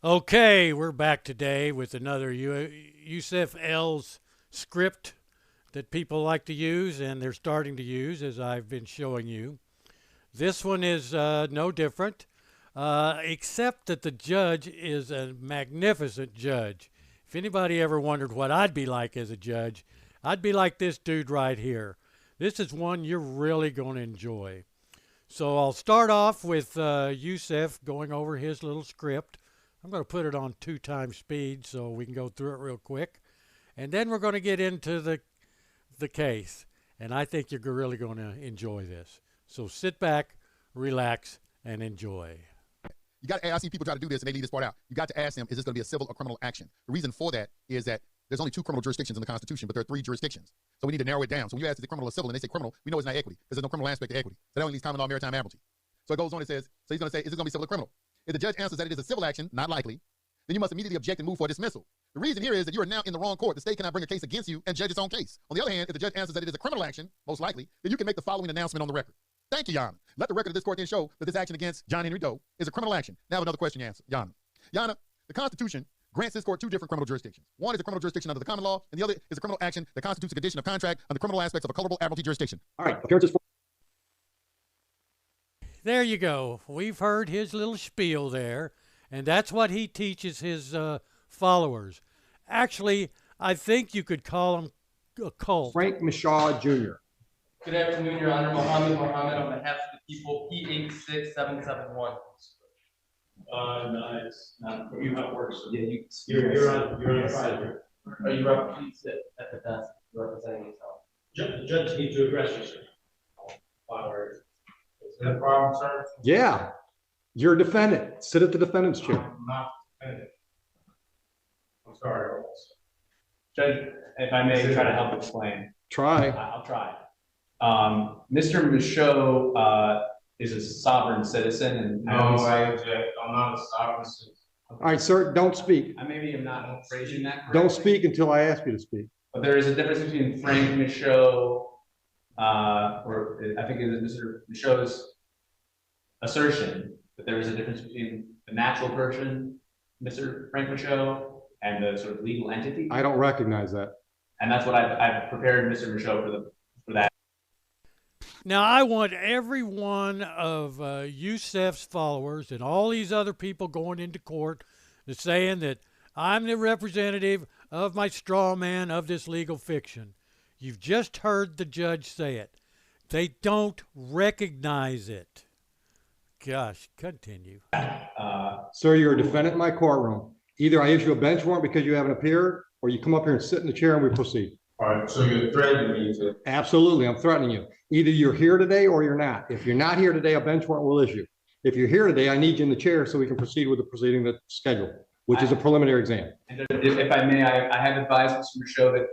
Okay, we're back today with another Yusef'S script that people like to use and they're starting to use as I've been showing you. This one is no different, except that the judge is a magnificent judge. If anybody ever wondered what I'd be like as a judge, I'd be like this dude right here. This is one you're really going to enjoy. So I'll start off with Yusef going over his little script. I'm going to put it on 2x speed so we can go through it real quick. And then we're going to get into the case. And I think you're really going to enjoy this. So sit back, relax, and enjoy. You got to ask, I see people try to do this and they leave this part out. You got to ask them, is this going to be a civil or criminal action? The reason for that is that there's only 2 criminal jurisdictions in the Constitution, but there are 3 jurisdictions. So we need to narrow it down. So when you ask is it criminal or civil and they say criminal, we know it's not equity because there's no criminal aspect to equity. So that only leaves common law, maritime admiralty. So it goes on, it says, so he's going to say, is it going to be civil or criminal? If the judge answers that it is a civil action, not likely, then you must immediately object and move for dismissal. The reason here is that you are now in the wrong court. The state cannot bring a case against you and judge its own case. On the other hand, if the judge answers that it is a criminal action, most likely, then you can make the following announcement on the record. Thank you, Yana. Let the record of this court then show that this action against John Henry Doe is a criminal action. Now I have another question to answer, Yana. Yana, the Constitution grants this court 2 different criminal jurisdictions. One is a criminal jurisdiction under the common law, and the other is a criminal action that constitutes a condition of contract under criminal aspects of a colorable admiralty jurisdiction. All right, appearances for. There you go. We've heard his little spiel there, and that's what he teaches his followers. Actually, I think you could call him a cult. Frank Mishaw Jr. Good afternoon, Your Honor. Mohammed on behalf of the people, P86771. No, it's not. You have works. Yeah, You're on side. Are you up? Please sit at the desk representing yourself. The judge needs to address you, sir. Is that a problem, sir? Yeah, you're a defendant. Sit at the defendant's chair. I'm not defendant. I'm sorry. Judge, if I may try to help explain. Try. I'll try. Mr. Michaud is a sovereign citizen, and No, I object. I'm not a sovereign citizen. All right, sir, don't speak. I maybe am not phrasing that correctly. Don't speak until I ask you to speak. But there is a difference between Frank Michaud, or I think it is Mr. Michaud's assertion that there is a difference between the natural person, Mr. Frank Michaud, and the sort of legal entity. I don't recognize that. And that's what I've prepared Mr. Michaud for that. Now, I want every one of Yusef's followers and all these other people going into court that's saying that I'm the representative of my straw man of this legal fiction. You've just heard the judge say it. They don't recognize it. Gosh, continue. Sir, you're a defendant in my courtroom. Either I issue a bench warrant because you haven't appeared, or you come up here and sit in the chair and we proceed. All right, so you're threatening me to. Absolutely, I'm threatening you. Either you're here today or you're not. If you're not here today, a bench warrant will issue. If you're here today, I need you in the chair so we can proceed with the proceeding that's scheduled, which is a preliminary exam. And if I may, I have advised Mr. Michaud that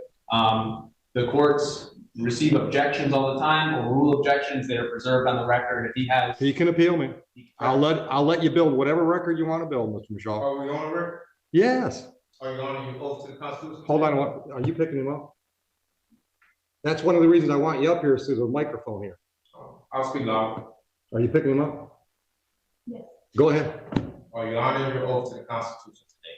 the courts receive objections all the time, or rule objections that are preserved on the record. If he has, He can appeal me. I'll let you build whatever record you want to build, Mr. Michaud. Are we on record? Yes. Are you on your oath to the Constitution? Hold on. Are you picking him up? That's one of the reasons I want you up here, is there's a microphone here. I'll speak loud. Are you picking him up? Yes. Go ahead. Are you honoring your oath to the Constitution today?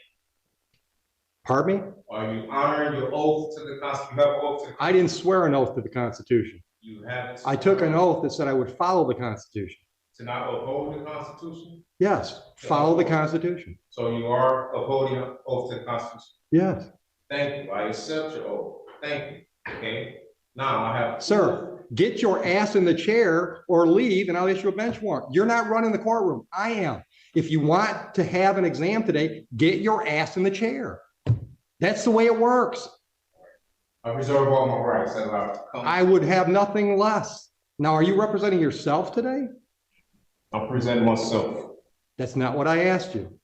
Pardon me? Are you honoring your oath to the Constitution? You have an oath to the I didn't swear an oath to the Constitution. You have. I took an oath that said I would follow the Constitution. To not uphold the Constitution? Yes, follow the Constitution. So you are upholding an oath to the Constitution? Yes. Thank you. I accept your oath. Thank you. Okay. Now I have. Sir, get your ass in the chair or leave and I'll issue a bench warrant. You're not running the courtroom. I am. If you want to have an exam today, get your ass in the chair. That's the way it works. I reserve all my rights. I would have nothing less. Now, are you representing yourself today? I'm presenting myself. That's not what I asked you.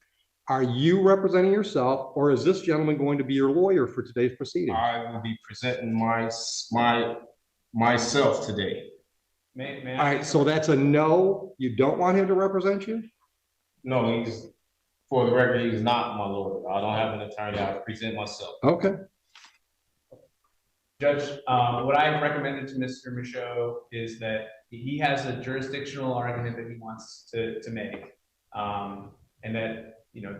Are you representing yourself, or is this gentleman going to be your lawyer for today's proceeding? I will be presenting myself today. may All right, so that's a no. You don't want him to represent you? No, for the record, he's not my lawyer. I don't have an attorney. I present myself. Okay. Judge, what I have recommended to Mr. Michaud is that he has a jurisdictional argument that he wants to make, and that, you know,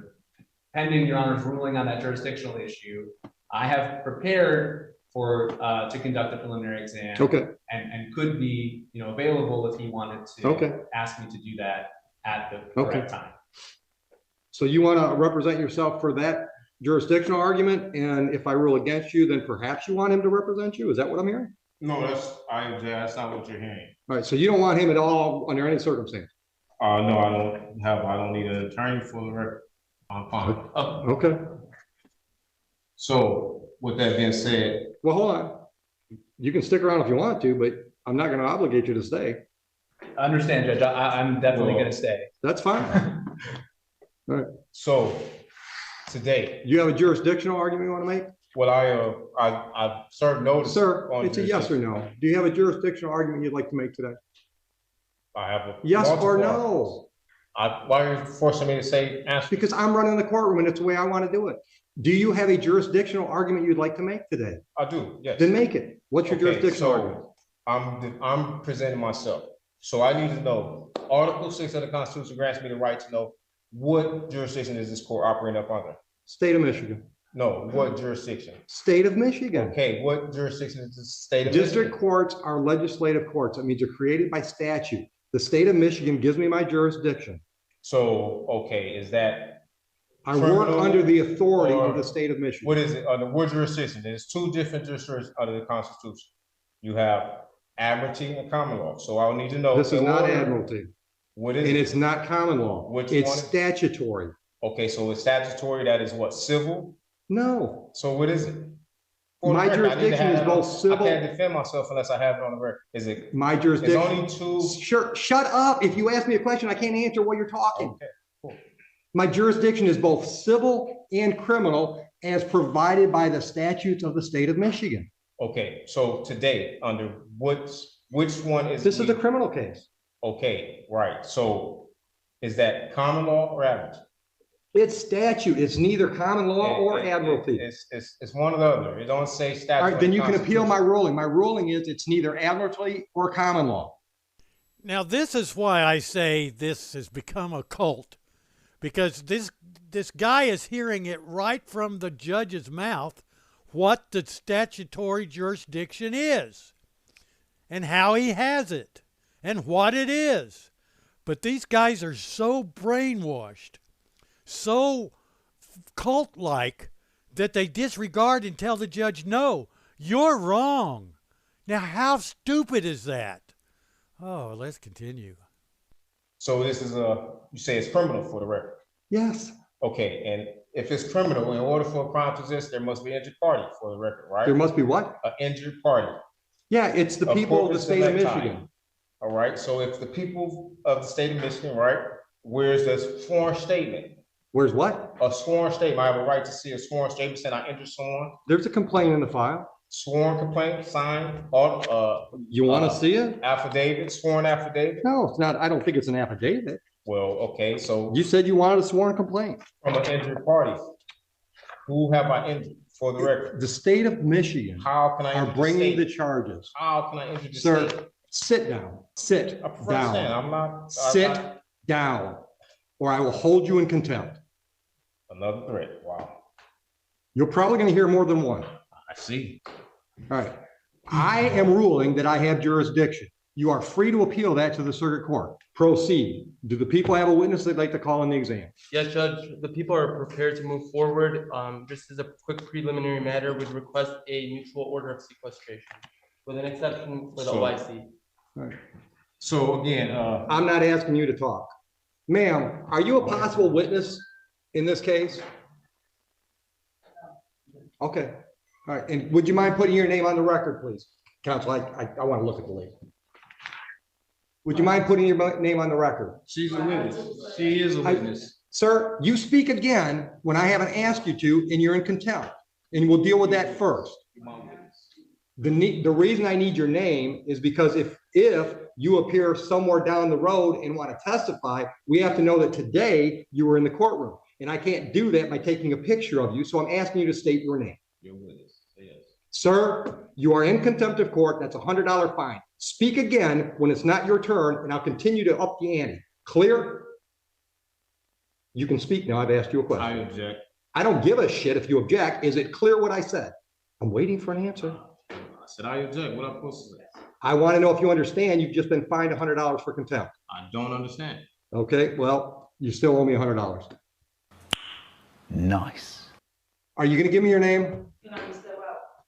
pending Your Honor's ruling on that jurisdictional issue, I have prepared for, to conduct a preliminary exam. Okay. And could be, available if he wanted to. Okay. Ask me to do that at the correct time. So you want to represent yourself for that jurisdictional argument, and if I rule against you, then perhaps you want him to represent you? Is that what I'm hearing? No, that's not what you're hearing. All right, so you don't want him at all under any circumstance? No, I don't need an attorney for the record. I'm fine. Oh, Okay. So with that being said. Well, hold on. You can stick around if you want to, but I'm not going to obligate you to stay. I understand, Judge. I'm definitely going to stay. That's fine. All right. So today, You have a jurisdictional argument you want to make? what I served notice. Sir, on it's a yes or no. Do you have a jurisdictional argument you'd like to make today? I have a. Yes or multiple no? why are you forcing me to say answer? Because I'm running the courtroom and it's the way I want to do it. Do you have a jurisdictional argument you'd like to make today? I do, yes. Then make it. What's your jurisdictional argument? I'm presenting myself. So I need to know, Article 6 of the Constitution grants me the right to know what jurisdiction is this court operating up under? State of Michigan. No, what jurisdiction? State of Michigan. Okay, what jurisdiction is the state of District Michigan? courts are legislative courts. That means they're created by statute. The state of Michigan gives me my jurisdiction. So, okay, is that, I work criminal under the authority or of the state of Michigan. what is it, under what jurisdiction? There's two different jurisdictions under the Constitution. You have admiralty and common law. So I'll need to know. This is in not order- admiralty, What is and it? it's not common law. Which It's one is- statutory. Okay, so it's statutory, that is what, civil? No, So what is it? For the my record, I need to jurisdiction have is it both on- civil. I can't defend myself unless I have it on the record. Is it, my it's jurisdiction. only two? Sure, shut up. If you ask me a question, I can't answer while you're talking. Okay. My jurisdiction is both civil and criminal as provided by the statutes of the state of Michigan. Okay, so today, under which one is? This is a criminal case. Okay, right, so is that common law or admiralty? It's statute. It's neither common law or admiralty. It's one or the other. It don't say statute. All right, then you can appeal my ruling. My ruling is it's neither admiralty or common law. Now, this is why I say this has become a cult, because this guy is hearing it right from the judge's mouth what the statutory jurisdiction is and how he has it and what it is. But these guys are so brainwashed, so cult-like, that they disregard and tell the judge, no, you're wrong. Now, how stupid is that? Oh, let's continue. So this is you say it's criminal for the record. Yes, Okay, and if it's criminal, in order for a crime to exist, there must be an injured party for the record, right? there must be what? An injured party. Yeah, it's the A people of the corpus state of electi. Michigan. All right, so if the people of the state of Michigan, right, where's the sworn statement? Where's what? A sworn statement. I have a right to see a sworn statement saying I injured someone. There's a complaint in the file. Sworn complaint, signed, all You want to see it? affidavit, sworn affidavit. No, it's not. I don't think it's an affidavit. Well, okay, so You said you wanted a sworn complaint. from an injured party, who have I injured for the record? The state of Michigan How can I are injure the bringing the state? charges. How can I injure the Sir, state? sit down, sit I prefer to stand. down, I'm not. sit down, or I will hold you in contempt. Another threat. Wow. You're probably going to hear more than one. I see. All right. I am ruling that I have jurisdiction. You are free to appeal that to the circuit court. Proceed. Do the people have a witness they'd like to call in the exam? Yes, Judge, the people are prepared to move forward. Just as a quick preliminary matter, we'd request a mutual order of sequestration with an exception for the So- OIC. All right. So again, I'm not asking you to talk. Ma'am, are you a possible witness in this case? Okay. All right. And would you mind putting your name on the record, please? Counsel, I want to look at the lady. Would you mind putting your name on the record? She's a witness. She is a witness. Sir, you speak again when I haven't asked you to, and you're in contempt. And we'll deal with that first. The reason I need your name is because if you appear somewhere down the road and want to testify, we have to know that today you were in the courtroom. And I can't do that by taking a picture of you, so I'm asking you to state your name. your witness. Yes. Sir, you are in contempt of court. That's a $100 fine. Speak again when it's not your turn, and I'll continue to up the ante. Clear? You can speak now. I've asked you a I question. object. I don't give a shit if you object. Is it clear what I said? I'm waiting for an answer. I said I object. What am I supposed to say? I want to know if you understand you've just been fined $100 for contempt. I don't understand. Okay, well, you still owe me $100. Nice. Are you going to give me your name?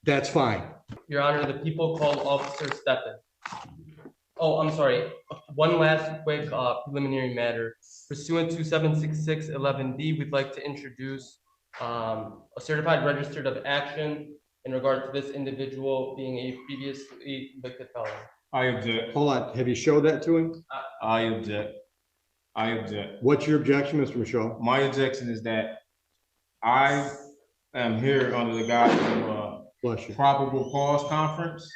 That's fine. Your Honor, the people call Officer Steppen. Oh, I'm sorry. One last quick preliminary matter. Pursuant to 76611D, we'd like to introduce a certified registered of action in regard to this individual being a previously convicted felon. I object. Hold on. Have you showed that to him? I object. I object. What's your objection, Mr. Michaud? My objection is that I am here under the guise of Bless you. probable cause conference.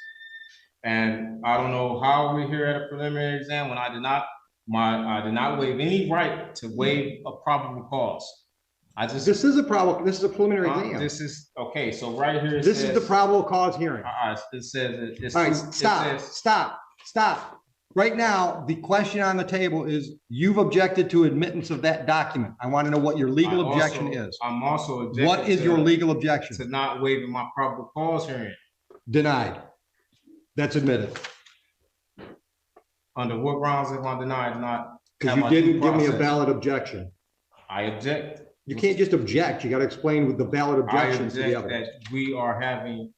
And I don't know how we're here at a preliminary exam when I did not waive any right to waive a probable cause. This is a preliminary exam. This is, okay, so right here it This says, is the probable cause hearing. it says, it's. All right, it stop, says- stop. Right now, the question on the table is, you've objected to admittance of that document. I want to know what your legal objection is. I'm also objecting. What is your legal objection? To not waiving my probable cause hearing. Denied. That's admitted. Under what grounds am I denied not? Because have you my didn't due give me a process? valid objection. I object. You can't just object. You got to explain with the valid I objections to the object evidence. that we are having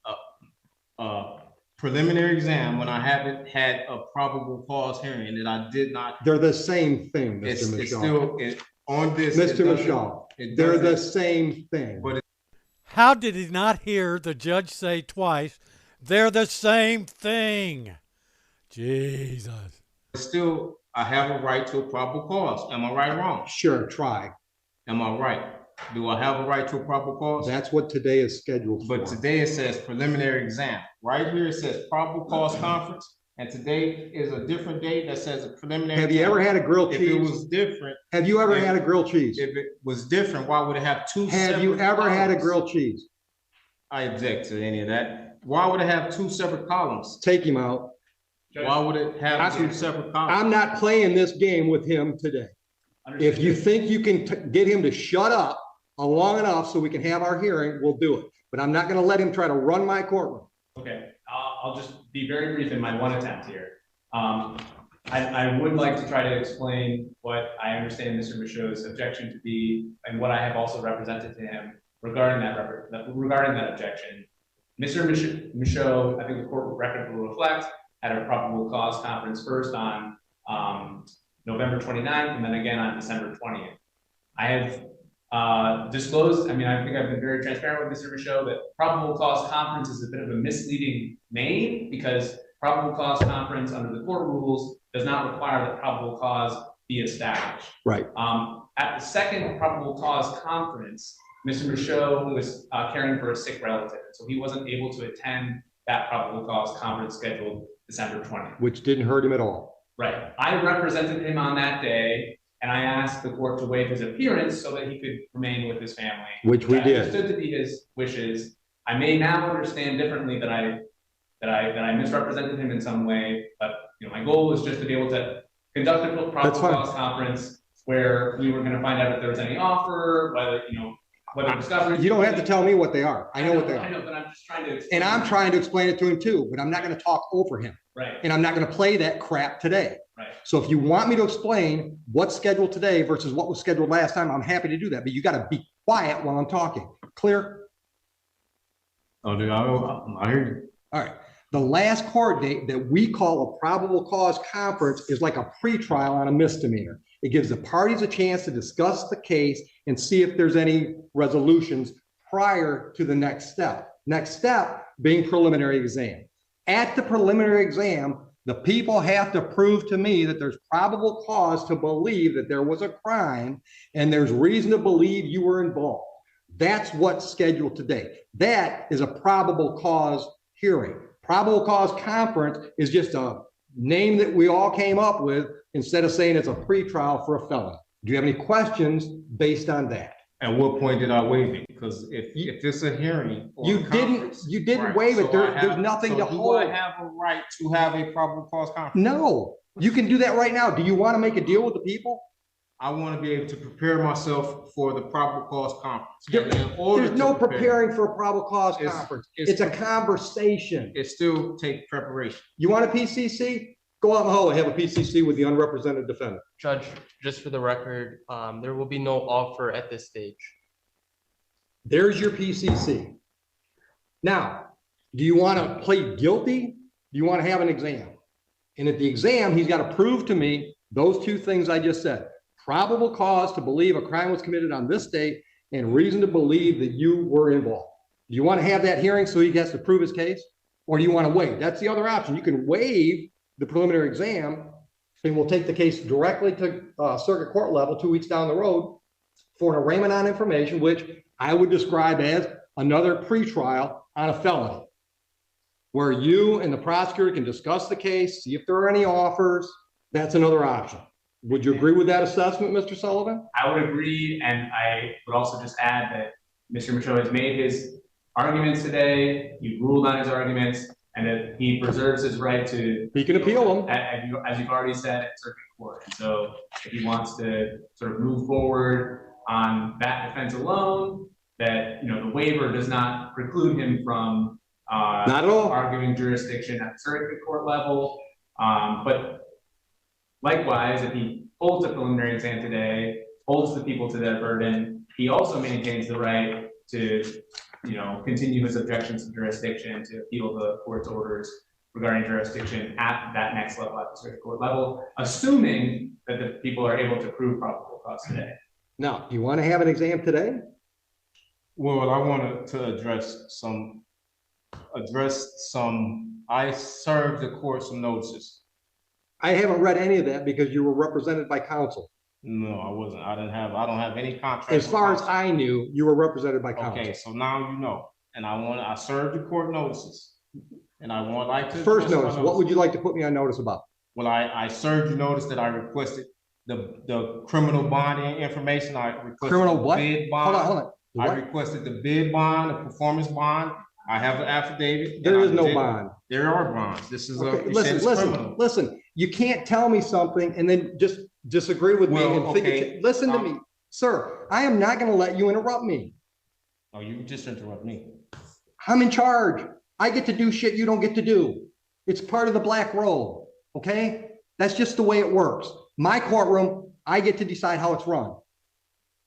a preliminary exam when I haven't had a probable cause hearing and that I did not. They're the same thing, It's Mr. Michaud. still, on this. it Mr. doesn't- Michaud, it they're the doesn't- same thing. But How did he not hear the judge say twice, they're the same thing? Jesus. still, I have a right to a probable cause. Am I right or wrong? Sure, try. Am I right? Do I have a right to a probable cause? That's what today is scheduled for. But today it says preliminary exam. Right here it says probable cause conference, and today is a different date that says a preliminary. Have you exam. ever had a grilled If it cheese? was different, Have you ever had a grilled cheese? if it was different, why would it have two separate? Have you ever had a columns? grilled cheese? I object to any of that. Why would it have two separate columns? Take him out. Why would it have two separate columns? I'm not playing this game with him today. If you think you can get him to shut up long enough so we can have our hearing, we'll do it. But I'm not going to let him try to run my courtroom. Okay, I'll just be very brief in my one attempt here. I would like to try to explain what I understand Mr. Michaud's objection to be, and what I have also represented to him regarding that objection. Mr. Michaud, I think the court record will reflect, had a probable cause conference first on November 29th and then again on December 20th. I have disclosed, I mean, I think I've been very transparent with Mr. Michaud that probable cause conference is a bit of a misleading name because probable cause conference under the court rules does not require that probable cause be established. Right. At the second probable cause conference, Mr. Michaud was caring for a sick relative, so he wasn't able to attend that probable cause conference scheduled December 20th. Which didn't hurt him at all. Right. I represented him on that day, and I asked the court to waive his appearance so that he could remain with his family. Which we I did. understood to be his wishes. I may now understand differently that I misrepresented him in some way, but my goal was just to be able to conduct a probable cause conference where we were going to find out if there was any offer, whether whether discovery. You don't have to tell me what they are. I know what they are. I know, but I'm just trying to explain. And I'm trying to explain it to him too, but I'm not going to talk over him. Right. And I'm not going to play that crap today. Right. So if you want me to explain what's scheduled today versus what was scheduled last time, I'm happy to do that, but you got to be quiet while I'm talking. Clear? Oh, dude, I hear you. All right. The last court date that we call a probable cause conference is like a pretrial on a misdemeanor. It gives the parties a chance to discuss the case and see if there's any resolutions prior to the next step. Next step being preliminary exam. At the preliminary exam, the people have to prove to me that there's probable cause to believe that there was a crime and there's reason to believe you were involved. That's what's scheduled today. That is a probable cause hearing. Probable cause conference is just a name that we all came up with instead of saying it's a pretrial for a felon. Do you have any questions based on that? At what point did I waive it? Because if it's a hearing. Or You a conference, didn't right, waive it. so There's nothing to hold. Do I have a right to have a probable cause conference? No, you can do that right now. Do you want to make a deal with the people? I want to be able to prepare myself for the probable cause conference. And in order There's to no prepare, preparing for a probable cause It's- conference. it's It's a pre- conversation. it still takes preparation. You want a PCC? Go out in the hall and have a PCC with the unrepresented defendant. Judge, just for the record, there will be no offer at this stage. There's your PCC. Now, do you want to plead guilty? Do you want to have an exam? And at the exam, he's got to prove to me those two things I just said. Probable cause to believe a crime was committed on this date and reason to believe that you were involved. Do you want to have that hearing so he has to prove his case? Or do you want to waive? That's the other option. You can waive the preliminary exam and we'll take the case directly to circuit court level 2 weeks down the road for an arraignment on information, which I would describe as another pretrial on a felony, where you and the prosecutor can discuss the case, see if there are any offers. That's another option. Would you agree with that assessment, Mr. Sullivan? I would agree, and I would also just add that Mr. Michaud has made his arguments today, he ruled on his arguments, and that he preserves his right to. He can appeal them. As you've already said, at circuit court. And so if he wants to sort of move forward on that defense alone, that, the waiver does not preclude him from Not at all. arguing jurisdiction at the circuit court level. But likewise, if he holds a preliminary exam today, holds the people to that burden, he also maintains the right to, continue his objections to jurisdiction, to appeal the court's orders regarding jurisdiction at that next level, at the circuit court level, assuming that the people are able to prove probable cause today. Now, do you want to have an exam today? Well, I wanted to address some, I served the court some notices. I haven't read any of that because you were represented by counsel. No, I wasn't. I don't have any contract. As far as I knew, you were represented by counsel. Okay, so now you know. And I served the court notices. And I would like to. First notice, what would you like to put me on notice about? Well, I served you notice that I requested the criminal bonding information. I requested Criminal the what? bid bond. Hold on. I What? requested the bid bond, the performance bond. I have the affidavit. There and is I no did- bond. There are bonds. This is Okay, you said it's criminal. listen. You can't tell me something and then just disagree with me Well, and think okay, listen to me, sir. I am not going to let you interrupt me. Oh, you just interrupt me. I'm in charge. I get to do shit you don't get to do. It's part of the black robe. Okay? That's just the way it works. My courtroom, I get to decide how it's run.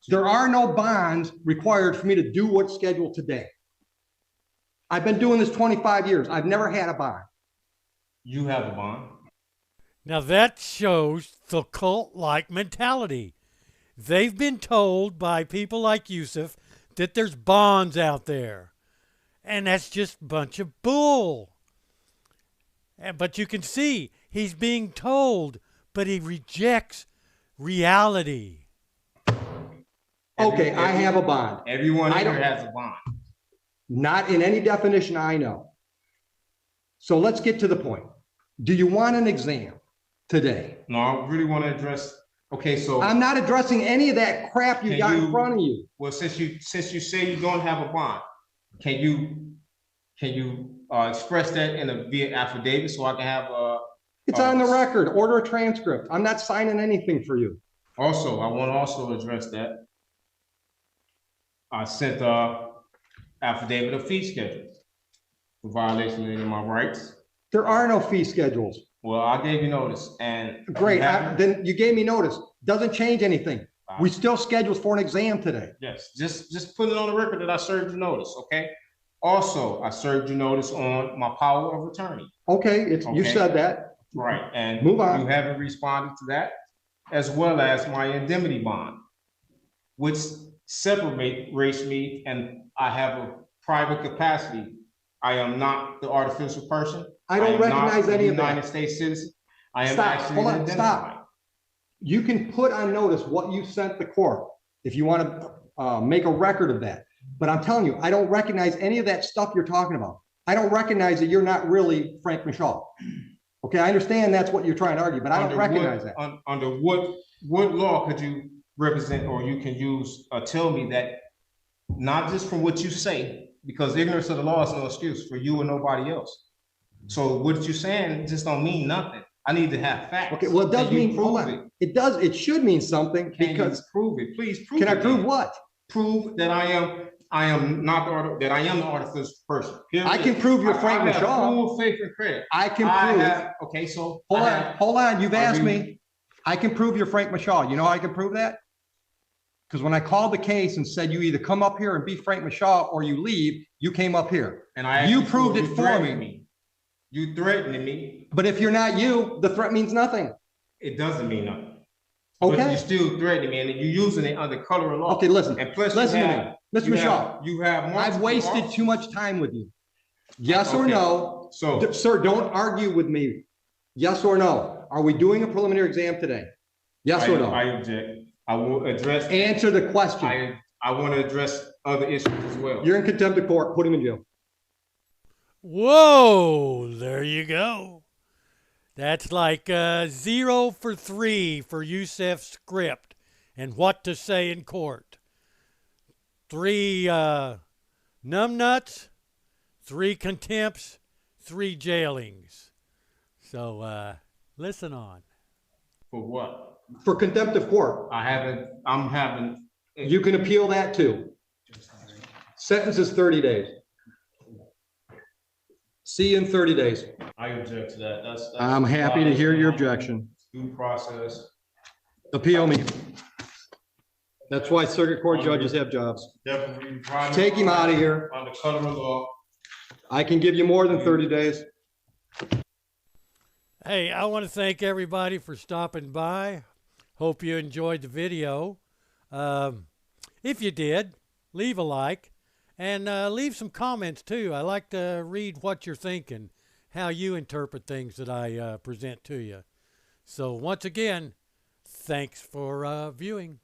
There are no bonds required for me to do what's scheduled today. I've been doing this 25 years. I've never had a bond. You have a bond. Now that shows the cult-like mentality. They've been told by people like Yusef that there's bonds out there. And that's just a bunch of bull. But you can see he's being told, but he rejects reality. Okay, I have a bond. Everyone I here don't- has a bond. Not in any definition I know. So let's get to the point. Do you want an exam today? No, I really want to address. Okay, so I'm not addressing any of that crap you Can got in you- front of you. well, since you say you don't have a bond, can you express that in a via affidavit so I can have It's on the record. Order a transcript. I'm not signing anything for you. also, I want to also address that. I sent affidavit of fee schedules for violation of any of my rights. There are no fee schedules. Well, I gave you notice and. Great. you haven't- Then you gave me notice. Doesn't change anything. We still scheduled for an exam today. Yes, just put it on the record that I served you notice, okay? Also, I served you notice on my power of attorney. Okay, you Okay. said that. Right, and Move on. you haven't responded to that, as well as my indemnity bond, which separates me, and I have a private capacity. I am not the artificial person. I don't am not recognize a any of that. United States citizen. I am Stop. actually Hold on. identified. Stop. You can put on notice what you sent the court if you want to make a record of that. But I'm telling you, I don't recognize any of that stuff you're talking about. I don't recognize that you're not really Frank Michaud. Okay, I understand that's what you're trying to argue, but I don't Under recognize what- that. Under what law could you represent or you can use, tell me that, not just from what you say, because ignorance of the law is no excuse for you or nobody else. So what you're saying just don't mean nothing. I need to have facts. Okay, well, it does And you mean, hold prove on. It does, it should mean something Can you because, prove it? Please prove can I it prove then. what? Prove that I am not that I am the artificial person. Period. I can prove you're Frank I have Michaud. full faith and credit. I can prove. Okay, so Hold on, you've Are asked you- me. I can prove you're Frank Michaud. You know how I can prove that? Because when I called the case and said you either come up here and be Frank Michaud or you leave, you came up here. And I You asked proved you it for threatened me. You threatening me. But if you're not you, the threat means nothing. It doesn't mean nothing. But Okay? you still threatening me, and you're using it under color of law. Okay, listen. And plus, Listen to me. Mr. you Michaud, have, you have I've multiple wasted officers. too much time with you. Yes or Okay. no? So Sir, don't argue with me. Yes or no? Are we doing a preliminary exam today? Yes or I no? object. I will address. Answer the question. I want to address other issues as well. You're in contempt of court. Put him in jail. Whoa, there you go. That's like 0 for 3 for Yusef'S script and what to say in court. 3 numbnuts, 3 contempts, 3 jailings. So listen on. For what? For contempt of court. I'm having. You can appeal that too. Sentence is 30 days. See you in 30 days. I object to that. That's I'm happy to hear your objection. Due process. Appeal me. That's why circuit court judges have jobs. Definitely. Take him out of here. On the color of law. I can give you more than 30 days. Hey, I want to thank everybody for stopping by. Hope you enjoyed the video. If you did, leave a like and leave some comments too. I like to read what you're thinking, how you interpret things that I present to you. So once again, thanks for viewing.